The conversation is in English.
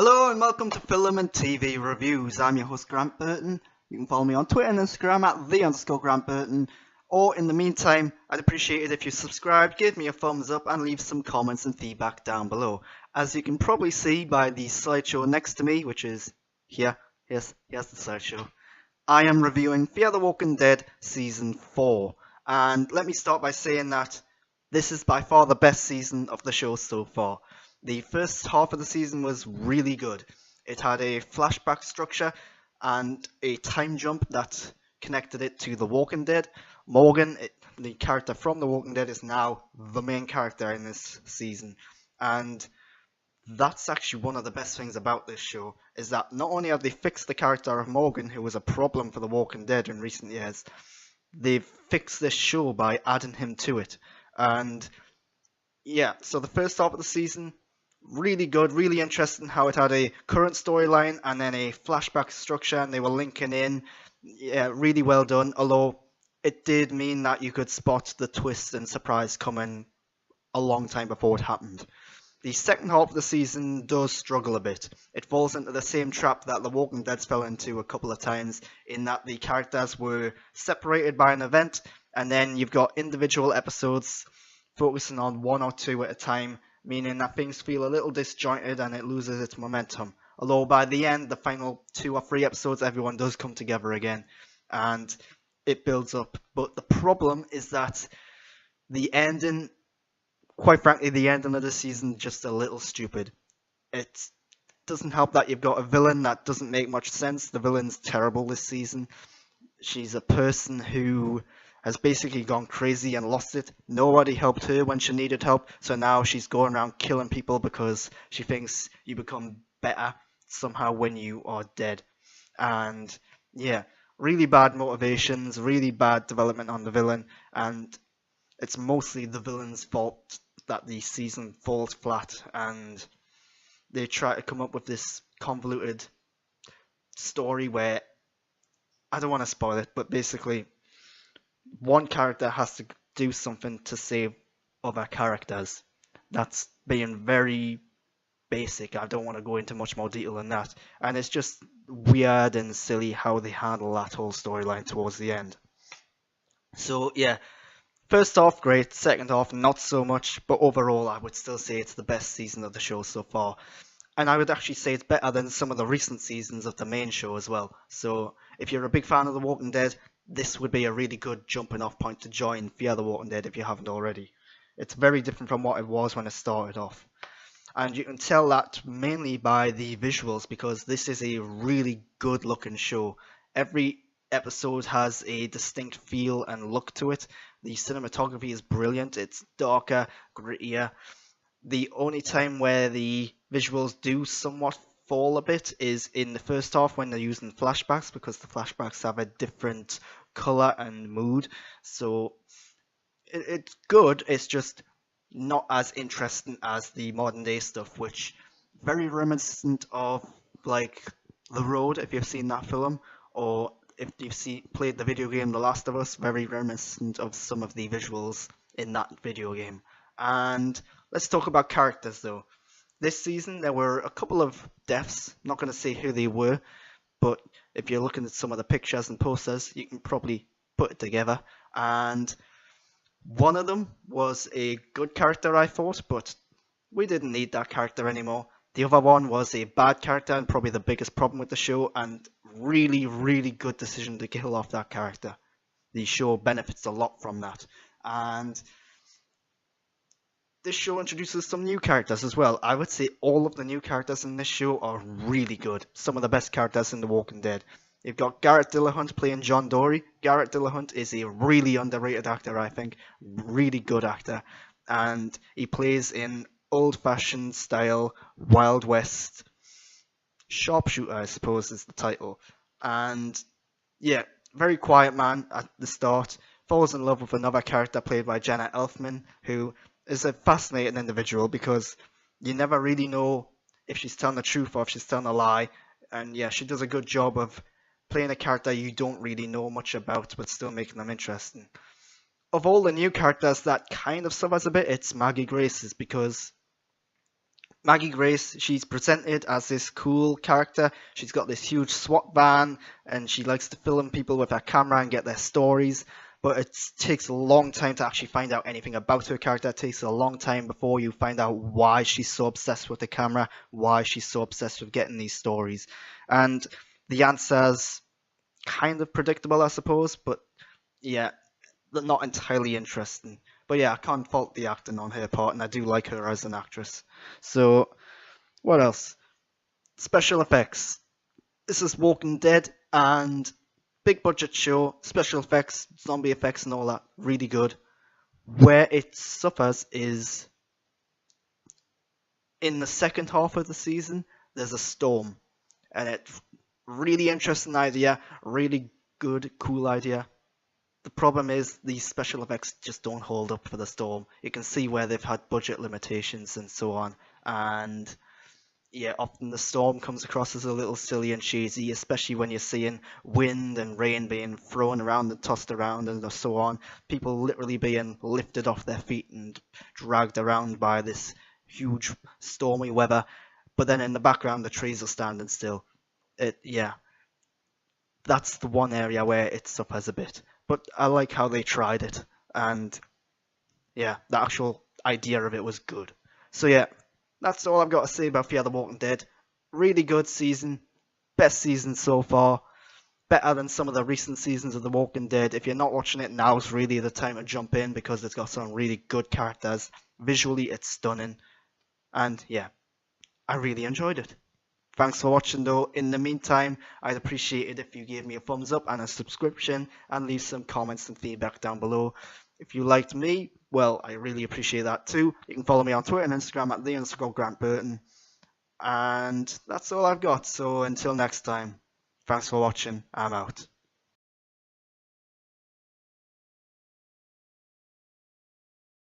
Hello and welcome to Film and TV Reviews. I'm your host Grant Burton. You can follow me on Twitter and Instagram at @the_Grant Burton. Or in the meantime, I'd appreciate it if you subscribe, give me a thumbs up and leave some comments and feedback down below. As you can probably see by the slideshow next to me, which is here, here's the slideshow. I am reviewing Fear the Walking Dead Season 4. And let me start by saying that this is by far the best season of the show so far. The first half of the season was really good. It had a flashback structure and a time jump that connected it to The Walking Dead. Morgan, the character from The Walking Dead, is now the main character in this season. And that's actually one of the best things about this show, is that not only have they fixed the character of Morgan, who was a problem for The Walking Dead in recent years, they've fixed this show by adding him to it. And yeah, so the first half of the season, really good, really interesting how it had a current storyline and then a flashback structure and they were linking in. Yeah, really well done, although it did mean that you could spot the twist and surprise coming a long time before it happened. The second half of the season does struggle a bit. It falls into the same trap that The Walking Dead fell into a couple of times, in that the characters were separated by an event and then you've got individual episodes focusing on one or two at a time, meaning that things feel a little disjointed and it loses its momentum. Although by the end, the final 2 or 3 episodes, everyone does come together again and it builds up. But the problem is that the ending, quite frankly, the ending of the season is just a little stupid. It doesn't help that you've got a villain that doesn't make much sense. The villain's terrible this season. She's a person who has basically gone crazy and lost it. Nobody helped her when she needed help, so now she's going around killing people because she thinks you become better somehow when you are dead. And yeah, really bad motivations, really bad development on the villain, and it's mostly the villain's fault that the season falls flat, and they try to come up with this convoluted story where, I don't want to spoil it, but basically one character has to do something to save other characters. That's being very basic. I don't want to go into much more detail than that. And it's just weird and silly how they handle that whole storyline towards the end. So yeah, first half great, second half not so much, but overall I would still say it's the best season of the show so far. And I would actually say it's better than some of the recent seasons of the main show as well. So if you're a big fan of The Walking Dead, this would be a really good jumping off point to join Fear the Walking Dead if you haven't already. It's very different from what it was when it started off. And you can tell that mainly by the visuals, because this is a really good looking show. Every episode has a distinct feel and look to it. The cinematography is brilliant. It's darker, grittier. The only time where the visuals do somewhat fall a bit is in the first half when they're using flashbacks, because the flashbacks have a different color and mood. So it's good, it's just not as interesting as the modern day stuff, which very reminiscent of like The Road, if you've seen that film, or if you've played the video game The Last of Us, very reminiscent of some of the visuals in that video game. And let's talk about characters though. This season there were a couple of deaths, not going to say who they were, but if you're looking at some of the pictures and posters, you can probably put it together. And one of them was a good character, I thought, but we didn't need that character anymore. The other one was a bad character and probably the biggest problem with the show, and really, really good decision to kill off that character. The show benefits a lot from that. And this show introduces some new characters as well. I would say all of the new characters in this show are really good. Some of the best characters in The Walking Dead. You've got Garrett Dillahunt playing John Dory. Garrett Dillahunt is a really underrated actor, I think. Really good actor. And he plays in old-fashioned style, Wild West sharpshooter, I suppose is the title. And yeah, very quiet man at the start. Falls in love with another character played by Jenna Elfman, who is a fascinating individual because you never really know if she's telling the truth or if she's telling a lie. And yeah, she does a good job of playing a character you don't really know much about, but still making them interesting. Of all the new characters that kind of suffers a bit, it's Maggie Grace's, because Maggie Grace, she's presented as this cool character. She's got this huge SWAT van and she likes to film people with her camera and get their stories. But it takes a long time to actually find out anything about her character. It takes a long time before you find out why she's so obsessed with the camera, why she's so obsessed with getting these stories. And the answer's kind of predictable, I suppose, but yeah, they're not entirely interesting. But yeah, I can't fault the acting on her part, and I do like her as an actress. So, what else? Special effects. This is Walking Dead, and big budget show, special effects, zombie effects, and all that, really good. Where it suffers is in the second half of the season, there's a storm, and it's really interesting idea, really good, cool idea. The problem is these special effects just don't hold up for the storm. You can see where they've had budget limitations and so on, and yeah, often the storm comes across as a little silly and cheesy, especially when you're seeing wind and rain being thrown around and tossed around and so on. People literally being lifted off their feet and dragged around by this huge stormy weather. But then in the background, the trees are standing still. Yeah, that's the one area where it suffers a bit. But I like how they tried it, and yeah, the actual idea of it was good. So yeah, that's all I've got to say about Fear the Walking Dead. Really good season, best season so far, better than some of the recent seasons of The Walking Dead. If you're not watching it, now's really the time to jump in because it's got some really good characters. Visually, it's stunning, and yeah, I really enjoyed it. Thanks for watching though. In the meantime, I'd appreciate it if you gave me a thumbs up and a subscription and leave some comments and feedback down below. If you liked me, well, I really appreciate that too. You can follow me on Twitter and Instagram at @the_Grant_Burton. And that's all I've got. So until next time, thanks for watching. I'm out.